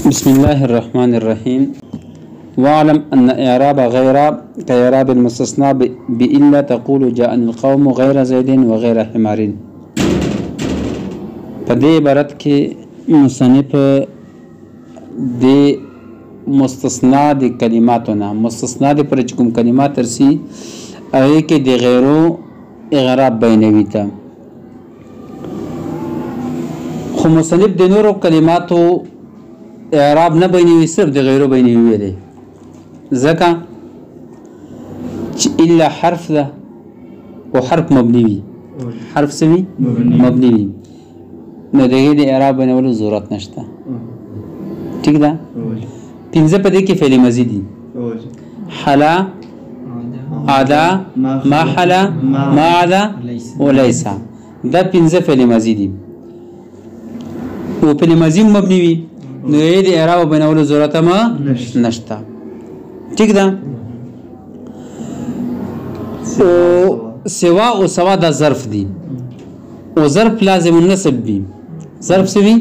بسم الله الرحمن الرحيم. واعلم أن إعراب غير كإعراب المستثنى بإلا تقول جاءني القوم غير زيد وغير حمار. فدي عبارت کې مصنف دي مستثنى دي کلماتونه مستثنى دي پر کوم کلمات ترسي هغه کې د غیرو اعراب بینوي ته خو مصنف د نورو کلماتو اعراب نه بینوي صرف د غیرو بینوي ویلي ځکه چې الا حرف ده او حرف مبني وي حرف سوي مبني وي نو دغه د اعراب بنولو ضرورت نشته ٹھیک ده پنځه په دې کې فعل ماضي دي حلا عدا ما حلا ما عدا وليس دا پنځه فعل ماضي دي او فعل ماضي مبني وي نو یې د اعراب بنولو ضرورت ما نشته ٹھیک ده او سوا او سوا دا ظرف دي او ظرف لازم النسب وي ظرف سوي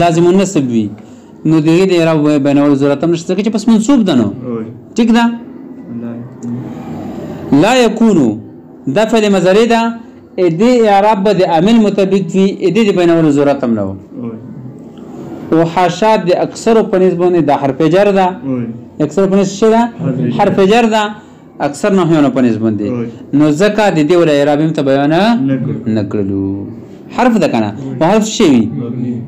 لازم النسب وي نو دغه د اعراب بینول ضرورت هم نشته چې پس منصوب ده نو ٹھیک ده لا يكون دا فعل مضارع ده د اعراب د عامل مطابق وي د بینول ضرورت هم نه او حاشا د اکثر په نسبت د حرف جر ده اکثر په نسبت شه ده حرف جر ده اکثر نه هونه په نسبت دي نو زکات د دې ول اعراب هم ته بیان نکړلو حرف ده کنه او حرف شي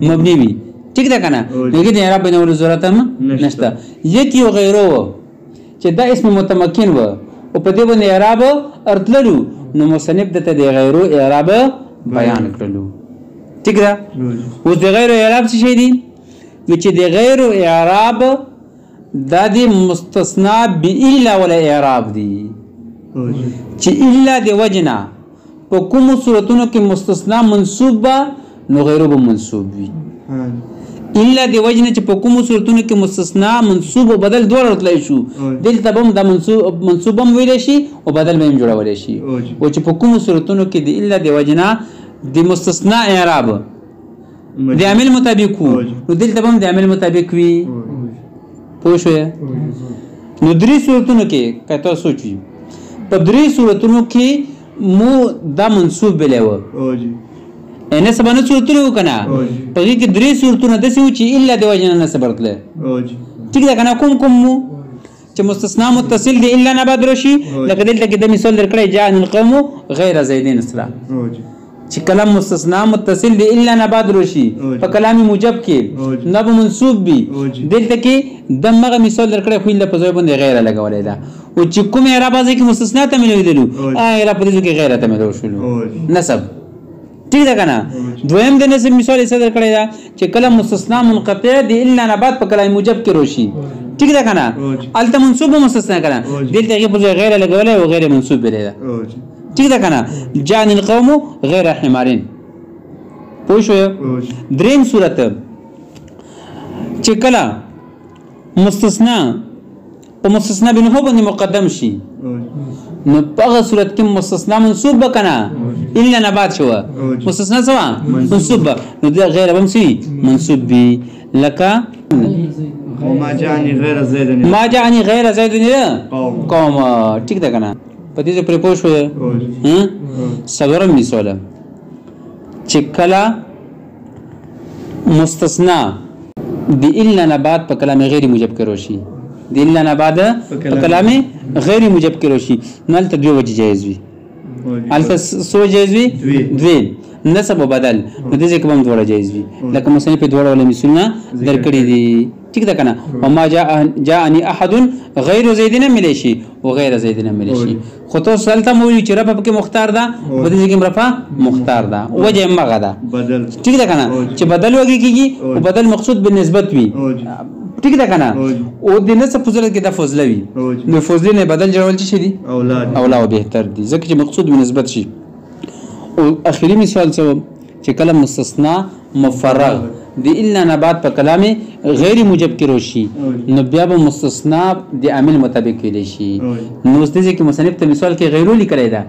مبني وي ٹھیک ده کنه دغه د اعراب بنول ضرورت هم نشته یکی او غیرو چې دا اسم متمکن و او په دې باندې اعراب ارتللو نو مصنف دته د غیرو اعراب بیان کړلو ٹھیک ده اوس د غیرو اعراب څه شي دي چې د غیرو اعراب دا دی مستثنا بإلا ولا اعراب دی چې الا د وجنا په کوم صورتونو کې مستثنا منصوب با نو غیرو به منصوب وي الا د وجنا چې په کوم صورتونو کې مستثنا منصوب او بدل دوه ورتلای شو دلته به د منصوب هم ویل شي او بدل به هم جوړول شي او چې په کوم صورتونو کې د الا د وجنا د مستثنا اعراب د عامل مطابق نو دلته به هم د عامل مطابق وي پوښوي نو درې صورتونو کې کته سوچي په درې صورتونو کې مو دا منصوب بلېو ان سبانه صورتونه وکنه په دې کې درې صورتونه د څه چې الا د وجنه نسب ورتله ٹھیک ده کنه کوم مو چې مستثنا متصل دی الا نه بعد رشي لکه دلته کې د مثال درکړی جاء القوم غیر زیدین اسلا چې کلام مستثنا متصل دی الا نه بعد رشي په کلام موجب کې نه منصوب بي دلته کې دمغه مثال درکړی خو الا په ځای باندې غیر لګولای دا او چې کوم اعراب ځکه مستثنا ته ملویدلو اعراب په دې کې غیر ته ملو شلو نسب ٹھیک ده کنه دویم د نسب مثال یې صدر کړی دا چې کلام مستثنا منقطع دی الا نه بعد په کلام موجب کې روشي ٹھیک ده کنه الته منصوب مستثنا کنه دلته کې په ځای غیر لګولای او غیر منصوب بلی دا ٹھیک ده کنه جان القوم غیر حمارین پوښو دریم صورت چې کله مستثنا په مستثنا بنه باندې مقدم شي نو په هغه صورت کې مستثنا منصوب بکنه الا نه بعد شو مستثنا سوا منصوب نو دا غیر بمسي منصوب بي لك ما جاءني غیر زید قوم ٹھیک ده کنه په دې پر پوښو صبرم مثال چې کله مستثنا دی الا نه بعد په کلام غیر موجب کې روشي دی الا نه بعد په کلام غیر موجب کې روشي نو تل دوه وجه جایز وي الته سو جایز وي دوی نسب بدل نو دې ځکه هم دوه جایز وي لکه مصنف په دوه ولې مثالونه درکړي دي ٹھیک ده کنه وما جاءني احد غیر زیدنا ملشي وغیر زیدنا ملشي خو تو سلطه مو چې رب کې مختار ده په دې کې رفع مختار ده وجه مغه ده بدل ٹھیک ده کنه چې بدل وږي کیږي او بدل مقصود بالنسبت وي ٹھیک ده کنه او د نسب فضیلت کې د فضله وي نو فضیلت نه بدل جوړول شي دي اولاد بهتر دي ځکه چې مقصود بالنسبت شي او اخیری مثال څه چې کلام مستثنا مفرغ دی الا نه بعد په کلام غیر موجب کې روشي نو بیا به مستثنا د عامل مطابق ویل شي نو ستاسو کې مصنف ته مثال کې غیرو لیکلی دا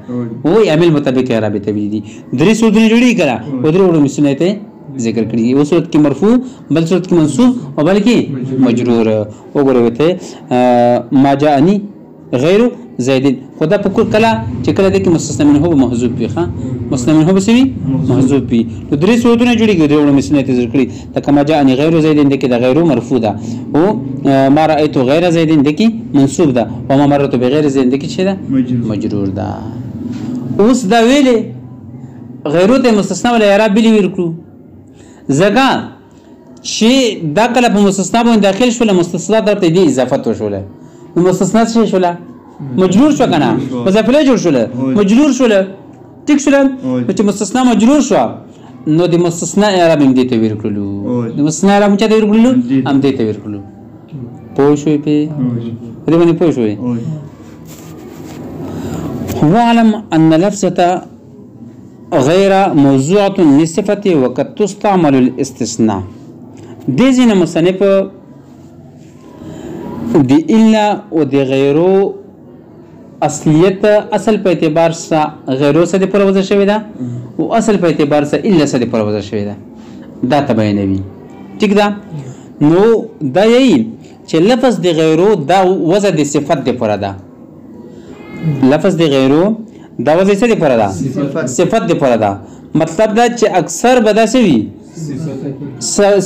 او عامل مطابق اعراب ته ویل دي درې صورتونه جوړی کړه او درې وړو مثالونه ته ذکر کړی یو صورت کې مرفوع بل صورت کې منصوب او بل کې مجرور وګورئ ته ما جاءني غیر زید خدا په کله چې کله د کې مستثنا منه به محذوف وي ښا مستثنا منه به سوي محذوف وي نو درې صورتونه جوړیږي درې وړو مثنه ته ذکر کړی ته ما جاءني غیر زید د کې د غیر مرفوع ده او ما رايت غیر زید د کې منصوب ده او ما مرت بغیر زید د کې څه ده مجرور ده اوس دا ویلې غیرو ته مستثنا ولا اعراب بلی ورکړو زګا چې دا کله په مستثنا باندې داخل شول مستثنا درته دی اضافه وشوله مستثنا څه شوله مجرور شو کنه مضاف الیه جوړ شوله مجرور شوله ټیک شوله چې مستثنا مجرور شو نو د مستثنا اعراب هم دې ته ورکړلو د مستثنا اعراب چې دې ورکړلو هم دې ته ورکړلو پوه شوې په دې باندې پوه شوې هو علم ان لفظه غير موضوعة للصفة وقد تستعمل الاستثناء دي زين مصنف دي إلا ودي غيرو اصلیت اصل په اعتبار سره غیرو سره پر وځ شوی دا او اصل په اعتبار سره الا سره پر وځ شوی دا دا تبینوي ٹھیک ده نو دا یی چې لفظ د غیرو دا وځ د صفت د پر ده لفظ د غیرو دا وځ څه د پر ده صفت د پر ده مطلب دا چې اکثر بداسه وي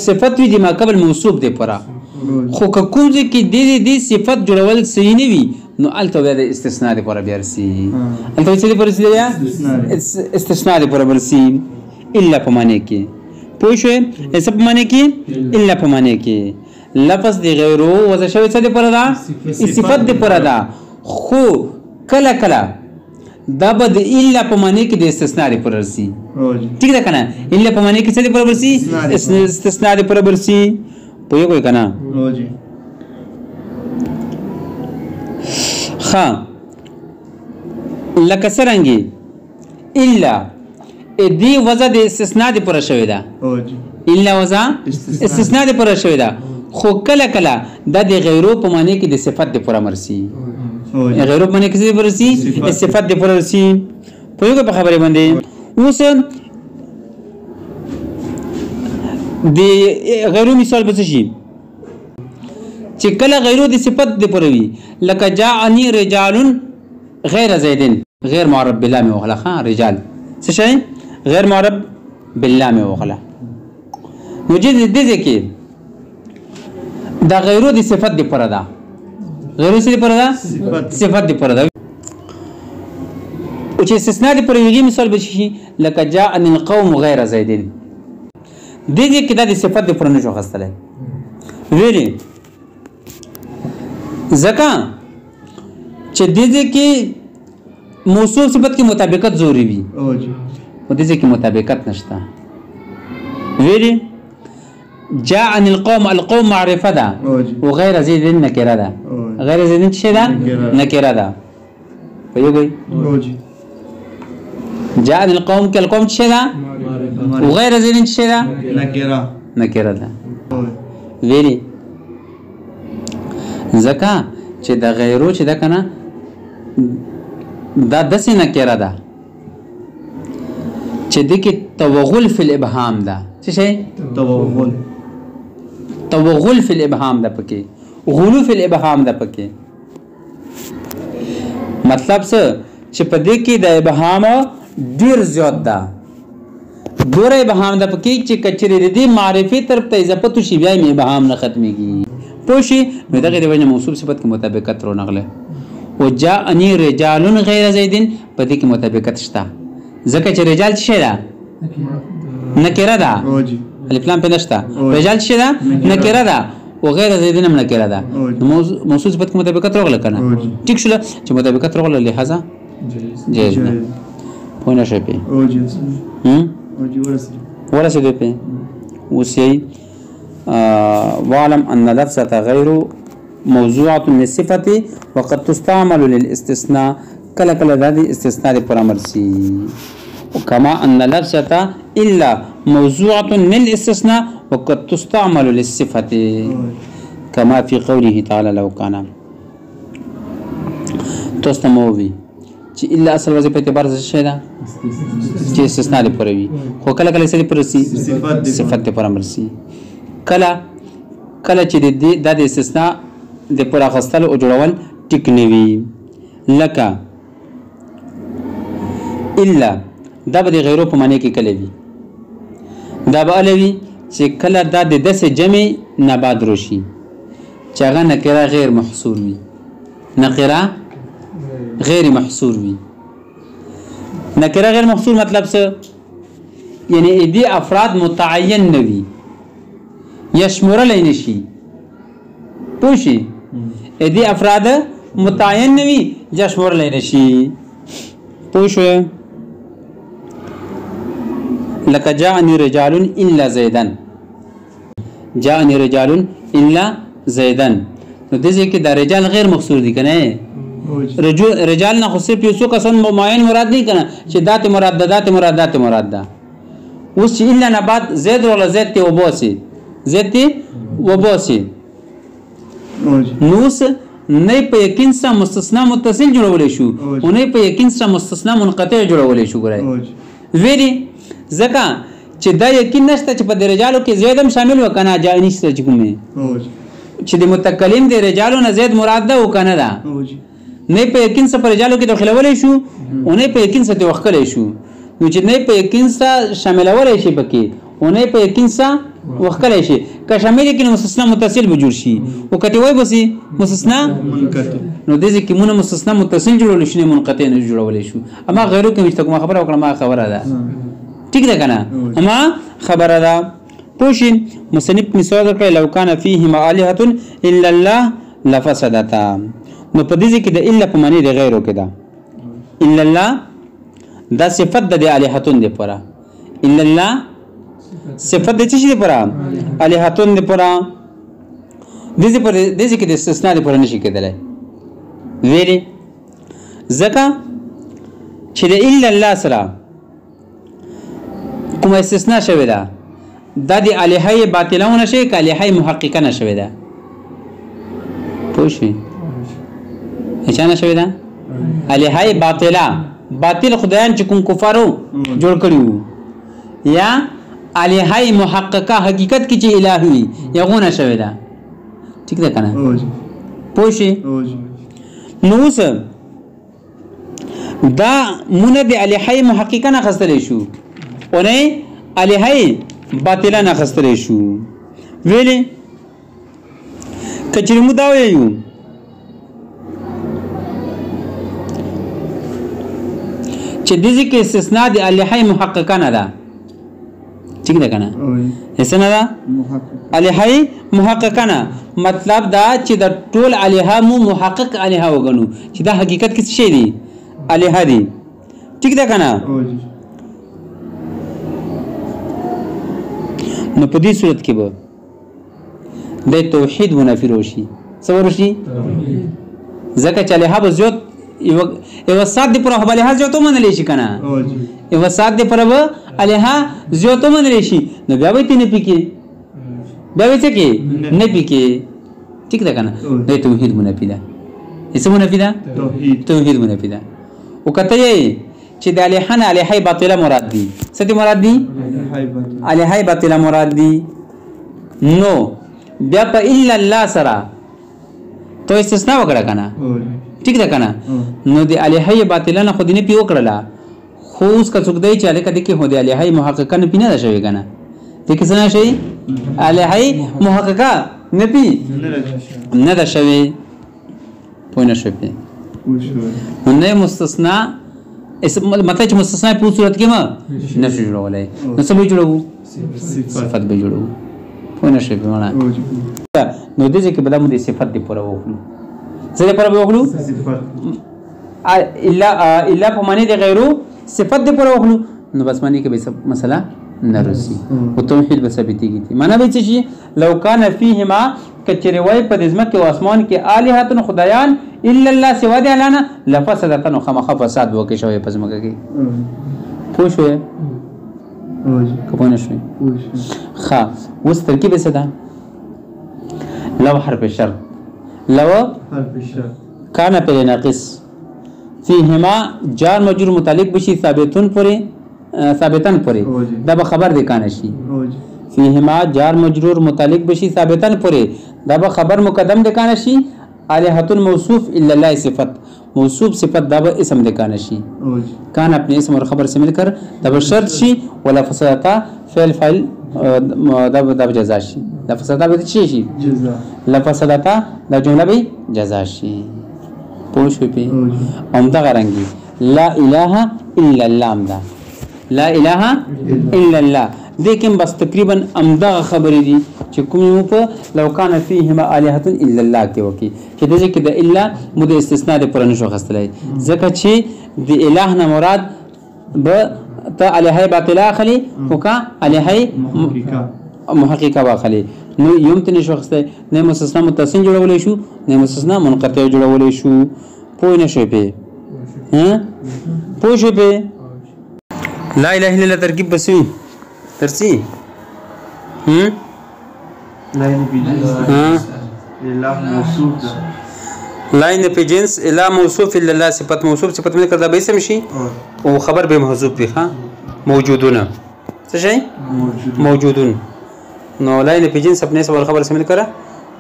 صفت وی د ما قبل موصوف د پر خو کوم چې د صفت جوړول صحیح نه وي نو الته د استثناء لپاره بیا رسی الته څه لپاره رسی بیا استثناء لپاره ورسی الا په معنی کې پوه شئ ایسه په معنی کې الا په معنی کې لفظ دی غیرو وځ شوی څه لپاره دا صفت لپاره دا خو کله کله دا بد الا په معنی کې د استثناء لپاره رسی ٹھیک ده کنه الا په معنی کې څه لپاره ورسی استثناء لپاره ورسی پوهیږئ کوئی کنه ها لکه څنګه الا ادي وزه د استثناء د پر شوی دا الا وزه استثناء د پر شوی دا خو کله کله د غیرو په معنی کې د صفت د پر مرسي غیرو په معنی کې د مرسي صفت د پر مرسي پوهیږئ په خبره باندې اوس د غیرو مثال به څه شي چې کله غیرو د صفت د پروي لکه جاءني رجال غیر زید غیر معرب باللام وغلا ها رجال څه شي غیر معرب باللام وغلا نو چې د دې کې دا غیرو د صفت د پردا غیرو د پردا صفت د پردا او چې استثناء د پروي مثال به شي لکه جاءني القوم غیر زید د دې کې د صفت د پرنه شو خستله ویلي زکا چې د دې کې موصوف صفت کې مطابقت ضروری وي او د دې کې مطابقت نشته ویلي جاء عن القوم معرفه ده وغير زيد نكره ده غیر زيد څه ده نکره ده ویوږي جاء عن القوم کې القوم څه ده وغير زيد څه ده نکره ده ویلي زکا چې د غیرو چې دا کنه دا دسې نکره ده چې د کې توغل فی الابهام ده څه شي توغل فی الابهام ده پکې غلو فی الابهام ده پکې مطلب څه چې په دې کې د ابهام ډیر زیات ده دوره ابهام ده پکې چې کچری دې معرفي طرف ته اضافه شي بیا یې ابهام نه ختميږي پوشي نو دغه د وجه موصوف صفت کې مطابقت رو نغله او جاءني رجال غیر زید په دې کې مطابقت شته ځکه چې رجال څه ده نکره ده الف لام په نشته رجال څه ده نکره ده او غیر زید هم نکره ده موصوف صفت کې مطابقت راغله کنه ټیک شول چې مطابقت راغله لہذا جائز ده پوه نه شي په ورسېده په وسی واعلم ان لفظه غير موضوعه للصفه وقد تستعمل للاستثناء كلا كلا ذي استثناء برامرسي وكما ان لفظه الا موضوعه للاستثناء وقد تستعمل للصفه كما في قوله تعالى لو كان تستموي چې الا اصل وظیفه اعتبار څه شي ده چې استثناء دی پروي خو کله کله څه دی پرسي صفت دی پر امرسي کله چې د استثناء د پر اخستل او جوړول ټیک نیوي لکه الا دا به غیرو په معنی کې کله وي دا به الوي چې کله دا د دسه جمع نه بعد روشي چې هغه نکره غیر محصور وي نکره غیر محصور وي نکره غیر محصور مطلب څه یعنی دې افراد متعین نه وي یشمرل نشي پوښي دې افراد متعین نه وي یشمرل نشي پوښه لك جاءني رجال الا زيدا جاءني رجال الا زيدا نو دې کې دا رجال غیر مخصوص دي کنه رجال نه خو صرف یو څو کسان معین مراد نه کنه چې ذات مراد ده اوس چې الا نه بعد زید ولا زید ته وبوسي زید ته وبوسي نوس نه په یقین سره مستثنا متصل جوړول شو او نه په یقین سره مستثنا منقطع جوړول شو ګورای ویری ځکه چې دا یقین نشته چې په رجالو کې زید هم شامل وکنه جاءني سره کومه چې د متکلم د رجالو نه زید مراد ده وکنه ده نه په یقین سره پر رجالو کې داخلولې شو او نه په یقین سره وښکلې شو نو چې نه په یقین سره شاملولې شي پکې او نه په یقین سره وښکلې شي که شامل کې مستثنا متصل به جوړ شي او کته وای بسي مستثنا منقطع نو دې کې مونږ مستثنا متصل جوړول شي نه منقطع نه جوړولې شو اما غیرو کې مشته کوم خبره وکړه ما خبره ده ټیک ده کنه اما خبره ده پوښین مصنف مثال کړی لو کان فیهما الہۃ الا الله لفسدتا نو په دې کې د الا په معنی د غیرو کې ده الا الله دا صفت د الہۃون دی پره الا الله صفت د چی دی پره الہۃون دی پره دې کې د استثناء دی پره نشي کېدلای ویلي ځکه چې د الا الله سره کوم استثناء شوی ده دا د الہای باطلونه شي ک الہای محققه نشوي ده پوښي اچانه شوی ده الہای باطل خدایان چې کوم کفارو جوړ کړیو یا الہای محققه حقیقت کې چې الہوی یغونه شوی ده ٹھیک ده کنه پوښي نو څه دا مونږ د الہای محققه نه خستلې شو او نه الہای باطله نه خستلې شو ویلې کچې مو دا وایو چې د ذکر استثناء د الہای محققه نه ده ٹھیک ده کنه استثناء ده الہای محققه نه مطلب دا چې د ټول الہا مو محقق الہا وګڼو چې دا حقیقت کې څه دی الہا دی ٹھیک ده کنه نو په دې صورت کې به د توحید منافی روشي څه ورشي ځکه چې الہا به زیات یو سات دی پر الہا زیاتو منل شي کنه یو سات دی پر الہا زیاتو منل شي نو بیا به تینه پکې بیا به څه کې نه پکې ٹھیک ده کنه د توحید منافی ده څه منافی ده توحید منافی ده او کته چې د الہا نه الہای باطله مراد دي څه دي مراد دي الہای باطله مراد دي نو بیا په الا الله سره تو استثناء وکړه کنه ٹھیک ده کنه نو د الہای باطله نه خو دې نه پیو کړلا خو اوس کا څوک دی چې الکه د کې هو د الہای محققه نه پینه شوی کنه د کې څه نه شي الہای محققه نه پی نه ده شوی پوه نه شوی نه مستثنا مطلب چې مستثنا په صورت کې ما نشي جوړولای نو څه به جوړو صفت به جوړو پوه نه شوی معنا نو دې کې بل مو دې صفت دی پوره وکړو څه دی پوره وکړو صفت الا په معنی دی غیرو صفت دی پوره وکړو نو بس معنی کې به مسله نرسي او توحید به ثابتېږي معنا به څه شي لو کان فیهما کچره وای په دزمه کې او اسمان کې الہاتن خدایان الا الله سوا دی الانا لفسدتن خمخ فساد وکي شوی په زمکه کې پوه شوې کوم نه شوی ښه اوس ترکیب څه ده لو حرف شرط لو حرف شرط کان په ناقص فيهما جار مجرور متعلق بشي ثابتن پورې دا به خبر دی کانه شي فيهما جار مجرور متعلق بشي ثابتن پورې دا به خبر مقدم دی کانه شي الہۃ موصوف الا الله صفت موصوف صفت دا به اسم دی کانه شي کان اپنے اسم اور خبر سے مل کر دا به شرط شي ولا فسدتا فعل دا جزا شي دا فسدتا به چی شي جزا لا فسدتا دا جمله به جزا شي پوښ په امدا غرانګي لا اله الا الله امدا لا اله الا الله لیکن بس تقریبا امدا خبرې دي چې کوم په لو کان فیهما الہۃ الا الله کې وکی چې دغه کې د الا مود استثناء د پرنه شو خستلای ځکه چې د الہ نه مراد به ته الہی باطله اخلي او کا الہی محققه واخلي نو یمتن شو خستلای نه مستثنا متصل جوړولې شو نه مستثنا منقطع جوړولې شو پوه نه شو په پوه شو په لا اله الا الله ترکیب بسوي ترسي لاين في جنس الا موصوف الا الله صفت موصوف صفت من کړه به اسم شي او خبر به محذوف وي ها موجودون څه شي موجودون نو لاين في جنس اپنے سوال خبر سے مل کر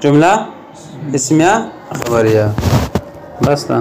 جملہ اسمیہ خبریہ بس